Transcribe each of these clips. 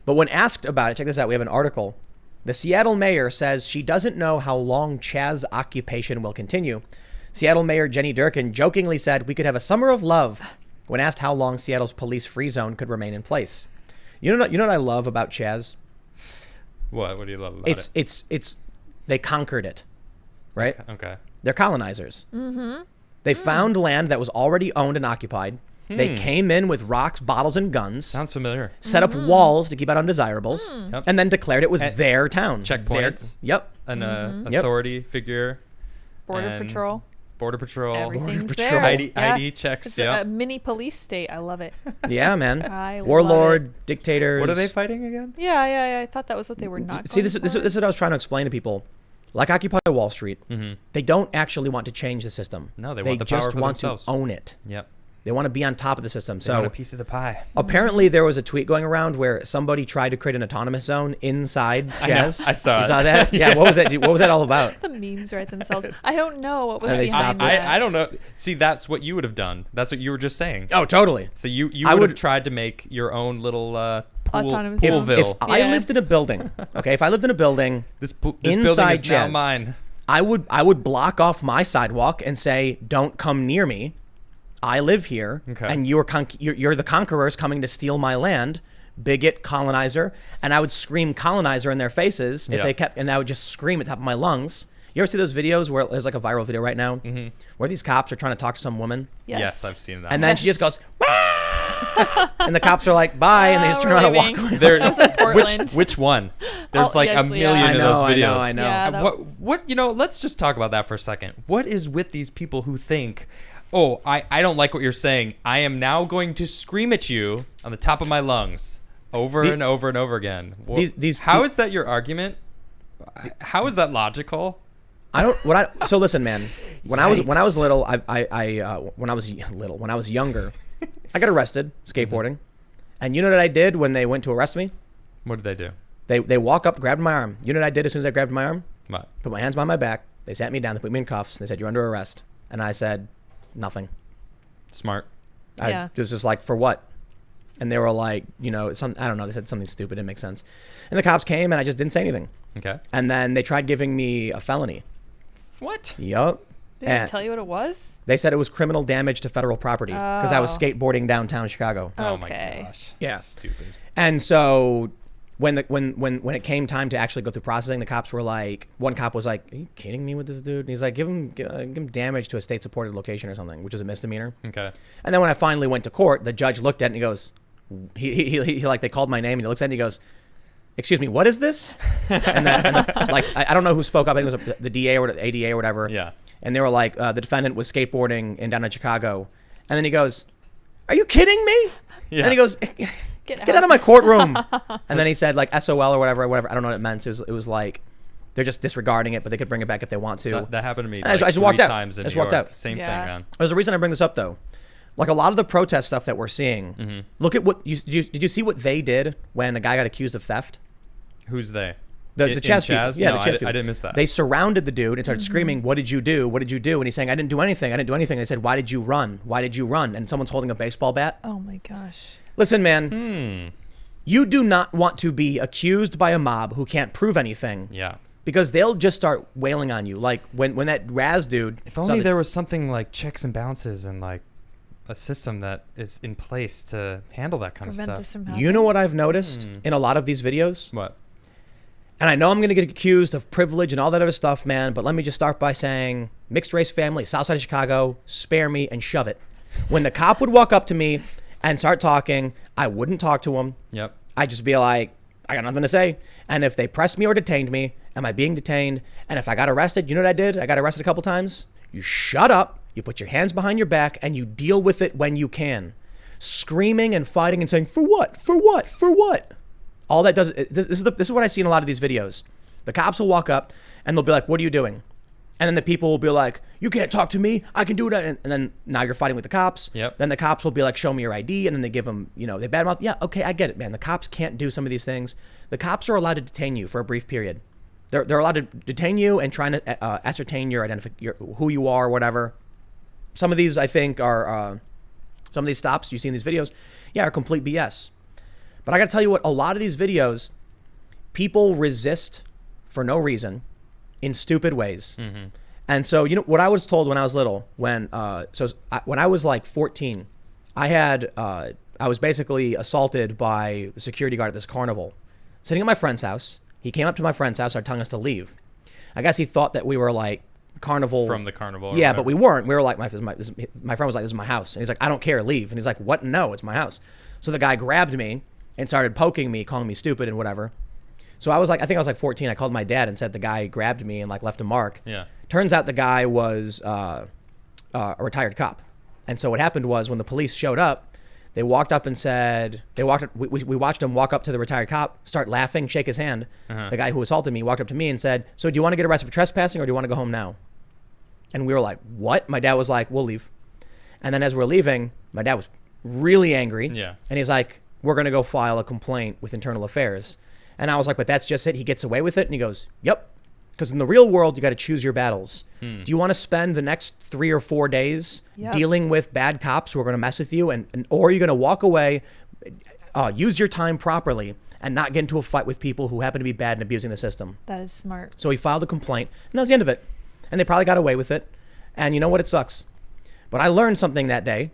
But when asked about it, check this out. We have an article. The Seattle mayor says she doesn't know how long CHAZ occupation will continue. Seattle Mayor Jenny Durkin jokingly said we could have a summer of love when asked how long Seattle's police free zone could remain in place. You know what I love about CHAZ? What do you love about it? It's they conquered it, right? Okay. They're colonizers. Mm-hmm. They found land that was already owned and occupied. They came in with rocks, bottles, and guns. Sounds familiar. Set up walls to keep out undesirables, Yep. and then declared it was their town. Checkpoints. Yep. An authority figure. Border Patrol. Border Patrol. Everything's Patrol. there. ID checks. It's Yeah. a mini police state. I love it. Yeah, man. I Warlord, love dictators. What are they fighting again? Yeah. I thought that was what they were not. See, this is what I was trying to explain to people. Like Occupy Wall Street, they don't actually want to change the system. No, they want the power just for want themselves. to own it. Yep. They want to be on top of the system. They want a So piece of the pie. apparently there was a tweet going around where somebody tried to create an autonomous zone inside CHAZ. I saw You it. saw that? Yeah. What was that? What was that all about? The memes write themselves. I don't know what was And they behind stopped that. I don't know. See, that's what you would have done. That's what you were just saying. Oh, totally. So you I would would- have tried to make your own little Autonomous pool, zone. If poolville. I Yeah. lived in a building, okay, if I lived in a building, This inside building is now CHAZ, mine. I would block off my sidewalk and say, "Don't come near me. I live here, Okay. and you're the conquerors coming to steal my land, bigot, colonizer." And I would scream "colonizer" in their faces if Yeah. they kept, and I would just scream at the top of my lungs. You ever see those videos where there's like a viral video right now where these cops are trying to talk to some woman, Yes, I've seen that. and then she just goes, "Wah!" and the cops are like, "Bye," and they just turn we're around and walk leaving. away. There, That was in Portland. which one? There's like yes, a million yeah. I of know, those I videos. know, I know. Yeah, that- What let's just talk about that for a second. What is with these people who think, oh, I don't like what you're saying. I am now going to scream at you on the top of my lungs over and over and over again. How is that your argument? How is that logical? So listen, man. When I was little, when I was younger, I got arrested skateboarding, and you know what I did when they went to arrest me? What did they do? They walk up, grabbed my arm. You know what I did as soon as I grabbed my arm? What? Put my hands behind my back. They sat me down. They put me in cuffs. And they said, "You're under arrest." And I said, "Nothing." Smart. Yeah. It was just like, "For what?" And they were like, I don't know. They said something stupid. Didn't make sense. And the cops came, and I just didn't say anything. Okay. And then they tried giving me a felony. What? Yup. They didn't tell you what it was? They said it was criminal damage to federal property because I was Oh. skateboarding downtown Chicago. Oh my Okay. gosh. Yeah. Stupid. And so when it came time to actually go through processing, the cops were like, one cop was like, "Are you kidding me with this dude?" And he's like, give him damage to a state supported location or something, which is a misdemeanor. Okay. And then when I finally went to court, the judge looked at it and he goes, he like, they called my name and he looks at it and he goes, "Excuse me, what is this?" I don't know who spoke up. I think it was the DA or the ADA or whatever. Yeah. And they were like, the defendant was skateboarding down in Chicago. And then he goes, "Are you kidding me?" Yeah. And he goes, Get out of my courtrooom. And then he said like SOL or whatever. I don't know what it meant. It was like, they're just disregarding it, but they could bring it back if they want to. That happened to me. And I just three walked out. times in I just New walked York. out. Same Yeah. thing, man. There's a reason I bring this up though. Like a lot of the protest stuff that we're seeing, look at what, did you see what they did when a guy got accused of theft? Who's they? The In CHAZ people. CHAZ? Yeah, No, the CHAZ I people. didn't miss that. They surrounded the dude and started screaming, "What did you do? What did you do?" And he's saying, "I didn't do anything. I didn't do anything." They said, "Why did you run? Why did you run?" And someone's holding a baseball bat. Oh my gosh. Listen, man, you do not want to be accused by a mob who can't prove anything. Yeah. Because they'll just start wailing on you. Like when that Raz dude. If only there was something like checks and balances and like a system that is in place to handle that kind Prevent of this stuff. from happening. You know what I've noticed in a lot of these videos? What? And I know I'm going to get accused of privilege and all that other stuff, man, but let me just start by saying, mixed race family, south side of Chicago, spare me and shove it. When the cop would walk up to me and start talking, I wouldn't talk to him. Yep. I'd just be like, I got nothing to say. And if they pressed me or detained me, am I being detained? And if I got arrested, you know what I did? I got arrested a couple times. You shut up, you put your hands behind your back, and you deal with it when you can. Screaming and fighting and saying, "For what? For what? For what?" All that does, this is what I see in a lot of these videos. The cops will walk up and they'll be like, "What are you doing?" And then the people will be like, "You can't talk to me. I can do it." And then now you're fighting with the cops. Yep. Then the cops will be like, "Show me your ID." And then they give them, they badmouth. Yeah, okay, I get it, man. The cops can't do some of these things. The cops are allowed to detain you for a brief period. They're allowed to detain you and trying to ascertain your who you are or whatever. Some of these, I think, are some of these stops you see in these videos, are complete BS. But I got to tell you what, a lot of these videos, people resist for no reason in stupid ways. And so, you know, what I was told when I was little, when I was like 14, I was basically assaulted by the security guard at this carnival. Sitting at my friend's house, he came up to my friend's house, started telling us to leave. I guess he thought that we were like carnival. From the carnival. Yeah, but we weren't. We were like, my friend was like, this is my house. And he's like, I don't care, leave. And he's like, what? No, it's my house. So the guy grabbed me and started poking me, calling me stupid and whatever. So I think I was like 14. I called my dad and said the guy grabbed me and like left a mark. Yeah. Turns out the guy was a retired cop. And so what happened was when the police showed up, they walked up and said, we watched him walk up to the retired cop, start laughing, shake his hand. The guy who assaulted me walked up to me and said, so do you want to get arrested for trespassing or do you want to go home now? And we were like, what? My dad was like, we'll leave. And then as we're leaving, my dad was really angry. Yeah. And he's like, we're going to go file a complaint with Internal Affairs. And I was like, but that's just it. He gets away with it. And he goes, yep. Because in the real world, you got to choose your battles. Do you want to spend the next 3 or 4 days dealing with bad cops who are going to mess with you? Or are you going to walk away, use your time properly, and not get into a fight with people who happen to be bad and abusing the system? That is smart. So he filed a complaint, and that was the end of it. And they probably got away with it. And you know what? It sucks. But I learned something that day.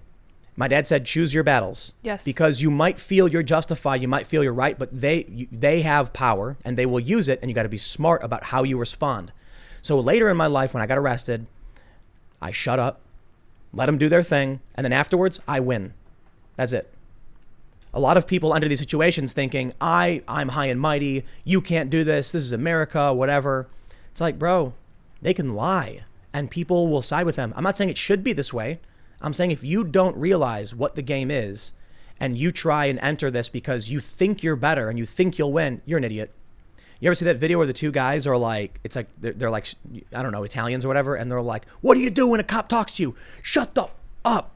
My dad said, choose your battles. Yes. Because you might feel you're justified, you might feel you're right, but they have power and they will use it, and you got to be smart about how you respond. So later in my life, when I got arrested, I shut up, let them do their thing, and then afterwards, I win. That's it. A lot of people enter these situations thinking, I'm high and mighty, you can't do this, this is America, whatever. It's like, bro, they can lie, and people will side with them. I'm not saying it should be this way. I'm saying if you don't realize what the game is and you try and enter this because you think you're better and you think you'll win, you're an idiot. You ever see that video where the two guys are like, it's like, they're like, I don't know, Italians or whatever, and they're like, what do you do when a cop talks to you? Shut the up.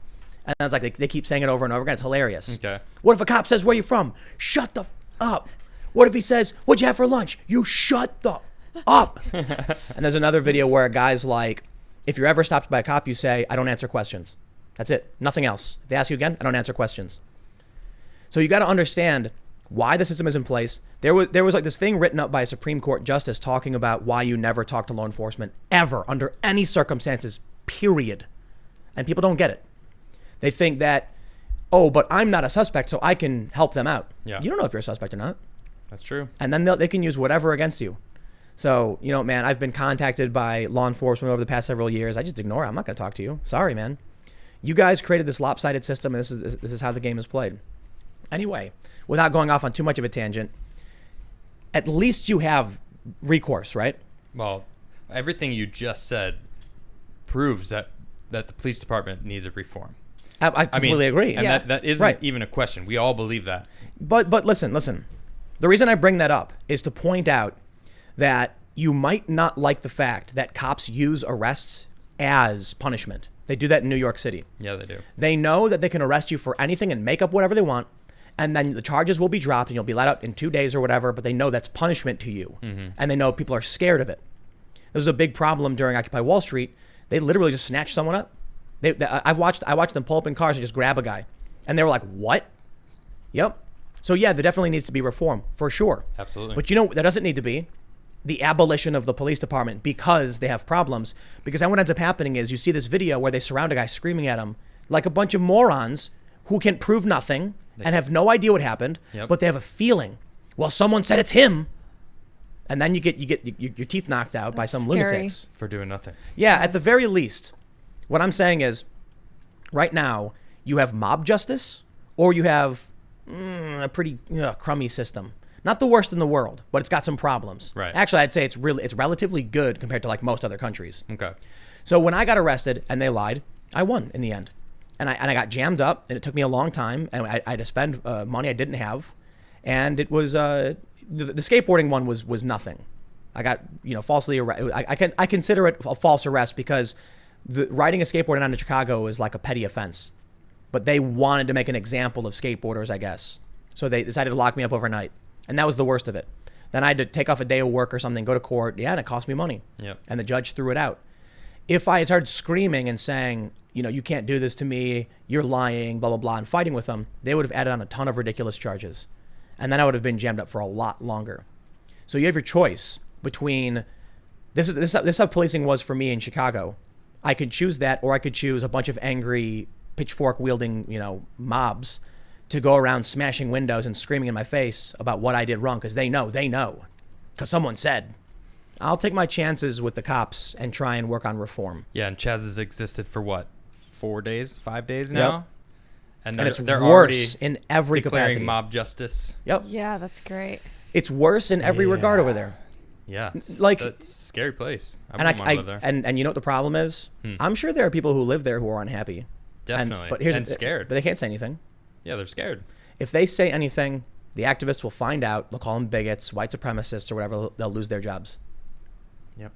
And I was like, they keep saying it over and over again. It's hilarious. Okay. What if a cop says, where you from? Shut the up. What if he says, what'd you have for lunch? You shut the up. And there's another video where a guy's like, if you're ever stopped by a cop, you say, I don't answer questions. That's it. Nothing else. If they ask you again, I don't answer questions. So you got to understand why the system is in place. There was like this thing written up by a Supreme Court justice talking about why you never talk to law enforcement ever under any circumstances, period. And people don't get it. They think that, oh, but I'm not a suspect, so I can help them out. Yeah. You don't know if you're a suspect or not. That's true. And then they can use whatever against you. So, you know, man, I've been contacted by law enforcement over the past several years. I just ignore it. I'm not going to talk to you. Sorry, man. You guys created this lopsided system, and this is how the game is played. Anyway, without going off on too much of a tangent, at least you have recourse, right? Well, everything you just said proves that the police department needs a reform. I completely agree. And Yeah. that isn't even a question. We all believe that. But listen. The reason I bring that up is to point out that you might not like the fact that cops use arrests as punishment. They do that in New York City. Yeah, they do. They know that they can arrest you for anything and make up whatever they want, and then the charges will be dropped and you'll be let out in 2 days or whatever, but they know that's punishment to you. And they know people are scared of it. There was a big problem during Occupy Wall Street. They literally just snatched someone up. I watched them pull up in cars and just grab a guy. And they were like, what? Yep. So yeah, there definitely needs to be reform, for sure. Absolutely. But you know, there doesn't need to be the abolition of the police department because they have problems. Because then what ends up happening is you see this video where they surround a guy screaming at him like a bunch of morons who can prove nothing and have no idea what happened, but they have a feeling. Well, someone said it's him. And then you get your teeth knocked out by some scary. lunatics. For doing nothing. Yeah, at the very least, what I'm saying is right now you have mob justice or you have a pretty crummy system. Not the worst in the world, but it's got some problems. Right. Actually, I'd say it's relatively good compared to like most other countries. Okay. So when I got arrested and they lied, I won in the end. And I got jammed up and it took me a long time and I had to spend money I didn't have. And it was, the skateboarding one was nothing. I got, falsely arrested. I consider it a false arrest because riding a skateboard down to Chicago is like a petty offense. But they wanted to make an example of skateboarders, I guess. So they decided to lock me up overnight. And that was the worst of it. Then I had to take off a day of work or something, go to court. Yeah, and it cost me money. Yep. And the judge threw it out. If I had started screaming and saying, you can't do this to me, you're lying, blah, blah, blah, and fighting with them, they would have added on a ton of ridiculous charges. and then I would have been jammed up for a lot longer. So you have your choice between this is how policing was for me in Chicago. I could choose that, or I could choose a bunch of angry pitchfork wielding, mobs to go around smashing windows and screaming in my face about what I did wrong, because they know, because someone said. I'll take my chances with the cops and try and work on reform. Yeah, and CHAZ has existed for what, 4 days, 5 days now? Yep. And it's they're worse already in every declaring capacity. mob justice. Yep. Yeah, that's great. It's worse in every regard over there. Yeah, Like- it's a scary place. I And wouldn't want to live there. and you know what the problem is? I'm sure there are people who live there who are unhappy. Definitely, But here's and scared. But they can't say anything. Yeah, they're scared. If they say anything, the activists will find out. They'll call them bigots, white supremacists, or whatever. They'll lose their jobs. Yep.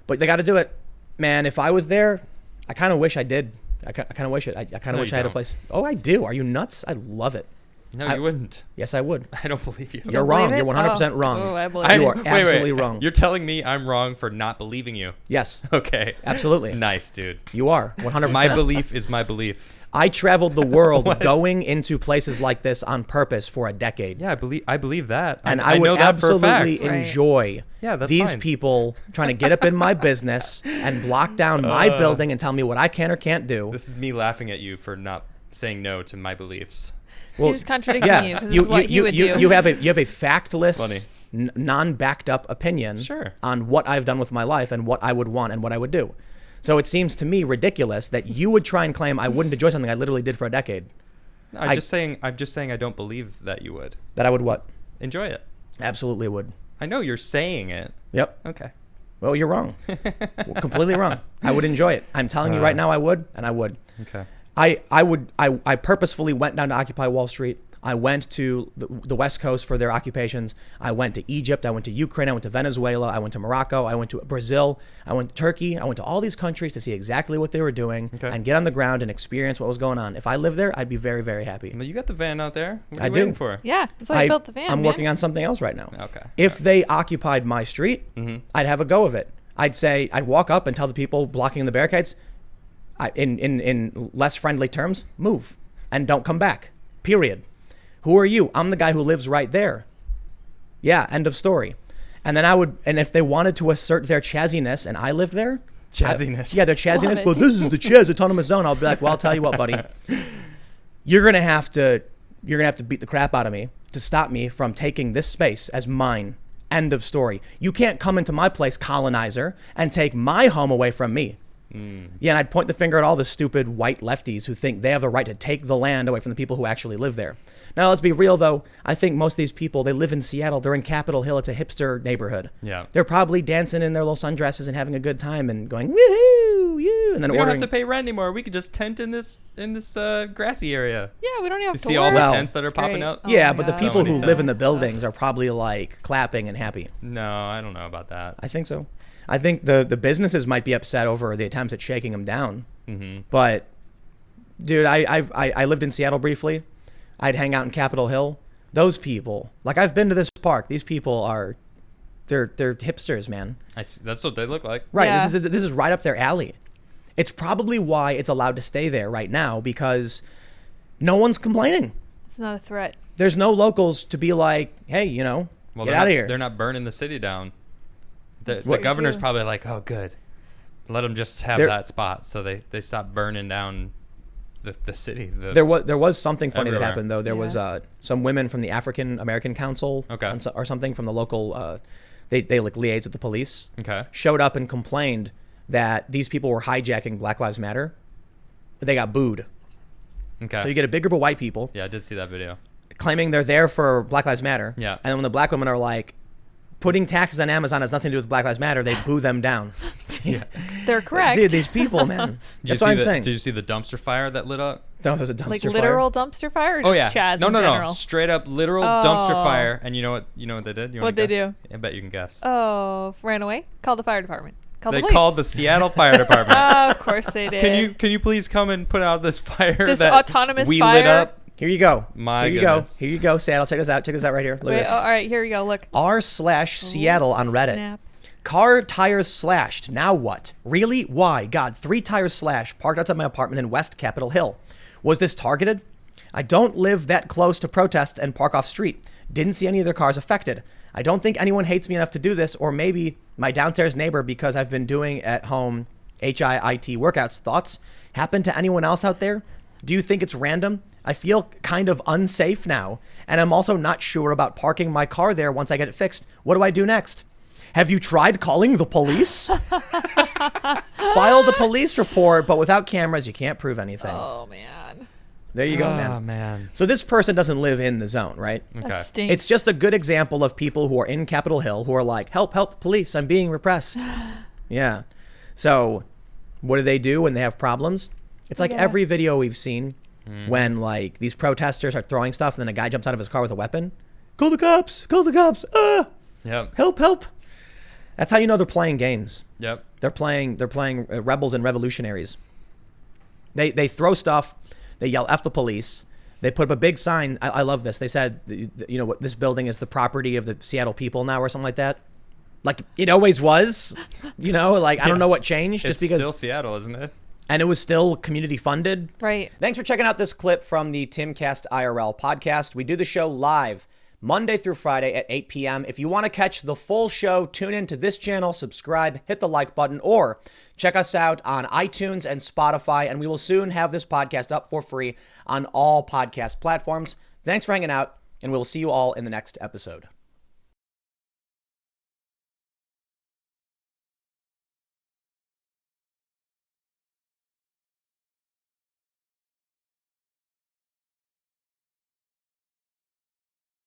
But they got to do it. Man, if I was there, I kind of wish I did. I kind of wish it. I kind of No, wish you I had a don't. place. Oh, I do. Are you nuts? I love it. No, you wouldn't. Yes, I would. I don't believe you. You're Don't wrong. believe You're it? 100% Oh. wrong. Oh, I believe You it. are absolutely wrong. You're telling me I'm wrong for not believing you. Yes, Okay. absolutely. Nice, dude. You are 100%. My belief is my belief. I traveled the world What? going into places like this on purpose for a decade. Yeah, I believe that. And I I would know that for a absolutely fact. Right. enjoy Yeah, that's these fine. people trying to get up in my business and block down my building and tell me what I can or can't do. This is me laughing at you for not saying no to my beliefs. Well, He's just contradicting yeah, you because this is what he would do. you have a factless, Funny. non-backed up opinion Sure. on what I've done with my life and what I would want and what I would do. So it seems to me ridiculous that you would try and claim I wouldn't enjoy something I literally did for a decade. No, I- I'm just saying I don't believe that you would. That I would what? Enjoy it. Absolutely would. I know you're saying it. Yep. Okay. Well, you're wrong. Completely wrong. I would enjoy it. I'm telling you right now I would, and I would. Okay. I purposefully went down to Occupy Wall Street. I went to the West Coast for their occupations. I went to Egypt. I went to Ukraine. I went to Venezuela. I went to Morocco. I went to Brazil. I went to Turkey. I went to all these countries to see exactly what they were doing Okay. and get on the ground and experience what was going on. If I lived there, I'd be very, very happy. Well, you got the van out there. What are I you do. waiting for? Yeah, that's why I built the van. I'm man. working on something else right now. Okay. If they occupied my street, I'd have a go of it. I'd walk up and tell the people blocking the barricades, in less friendly terms, move and don't come back. Period. Who are you? I'm the guy who lives right there. Yeah, end of story. And then and if they wanted to assert their chazziness and I lived there, Chazziness. yeah, their chazziness, Love it. but this is the Chaz autonomous zone. I'll be like, well, I'll tell you what, buddy. You're gonna have to beat the crap out of me to stop me from taking this space as mine. End of story. You can't come into my place, colonizer, and take my home away from me. Yeah, and I'd point the finger at all the stupid white lefties who think they have the right to take the land away from the people who actually live there. Now, let's be real, though. I think most of these people, they live in Seattle. They're in Capitol Hill. It's a hipster neighborhood. Yeah. They're probably dancing in their little sundresses and having a good time and going, woohoo, you, and then We don't ordering. have to pay rent anymore. We could just tent in this grassy area. Yeah, we don't even have You to see all the work. Well, tents that are It's popping great. out? Oh Yeah, my but the God. people who many live in times. the buildings are probably like clapping and happy. No, I don't know about that. I think so. I think the businesses might be upset over the attempts at shaking them down. Mm-hmm. But, dude, I lived in Seattle briefly. I'd hang out in Capitol Hill. Those people, like I've been to this park. These people they're hipsters, man. That's what they look like. Right. Yeah. This is right up their alley. It's probably why it's allowed to stay there right now because no one's complaining. It's not a threat. There's no locals to be like, hey, Well, get they're out not, of here. They're not burning the city down. The true, governor's too. probably like, oh, good. Let them just have They're- that spot. So they stop burning down the city. There was something funny that Everywhere. happened though. There was Yeah. some women from the African American Council, Okay. or something from the local. They like liaise with the police. Okay. Showed up and complained that these people were hijacking Black Lives Matter. But they got booed. Okay. So you get a big group of white people Yeah, I did see that video. claiming they're there for Black Lives Matter. Yeah. And then when the black women are like, putting taxes on Amazon has nothing to do with Black Lives Matter, they boo them down. Yeah. They're correct. Dude, these people, man. That's what I'm saying. Did you see the dumpster fire that lit up? No, there's a dumpster like fire. literal dumpster fire or just Oh yeah. CHAZ no, in no, general? no. Straight up literal dumpster Oh. fire. And you know what they did? You wanna What'd they guess? do? I bet you can guess. Oh, ran away? Called the fire department. Called They the police. called the Seattle Fire Department. Oh, of course they did. Can you please come and put out this fire This that autonomous we fire? lit up? Here you go. My Here you goodness. go. Here you go, Seattle. Check this out. Check this out right here. Look Wait, at this. all right, here we go. Look. r/Seattle on Reddit. Snap. Car tires slashed. Now what? Really? Why? God, 3 tires slashed. Parked outside my apartment in West Capitol Hill. Was this targeted? I don't live that close to protests and park off street. Didn't see any of their cars affected. I don't think anyone hates me enough to do this, or maybe my downstairs neighbor because I've been doing at home HIIT workouts. Thoughts? Happen to anyone else out there? Do you think it's random? I feel kind of unsafe now, and I'm also not sure about parking my car there once I get it fixed. What do I do next? Have you tried calling the police? File the police report, but without cameras, you can't prove anything. Oh, man. There you go, man. Oh, man. So this person doesn't live in the zone, right? Okay. That stinks. It's just a good example of people who are in Capitol Hill who are like, help, help, police, I'm being repressed. Yeah. So what do when they have problems? It's like every video we've seen when like these protesters are throwing stuff and then a guy jumps out of his car with a weapon. Call the cops, call the cops. Yep. Help, help. That's how you know they're playing games. Yep. They're playing rebels and revolutionaries. They throw stuff. They yell F the police. They put up a big sign. I love this. They said, you know what, this building is the property of the Seattle people now or something like that. Like it always was, you know, like I don't know what changed just because It's still Seattle, isn't it? And it was still community funded. Right. Thanks for checking out this clip from the Timcast IRL podcast. We do the show live Monday through Friday at 8 p.m. If you want to catch the full show, tune in to this channel, subscribe, hit the like button, or check us out on iTunes and Spotify. And we will soon have this podcast up for free on all podcast platforms. Thanks for hanging out, and we'll see you all in the next episode.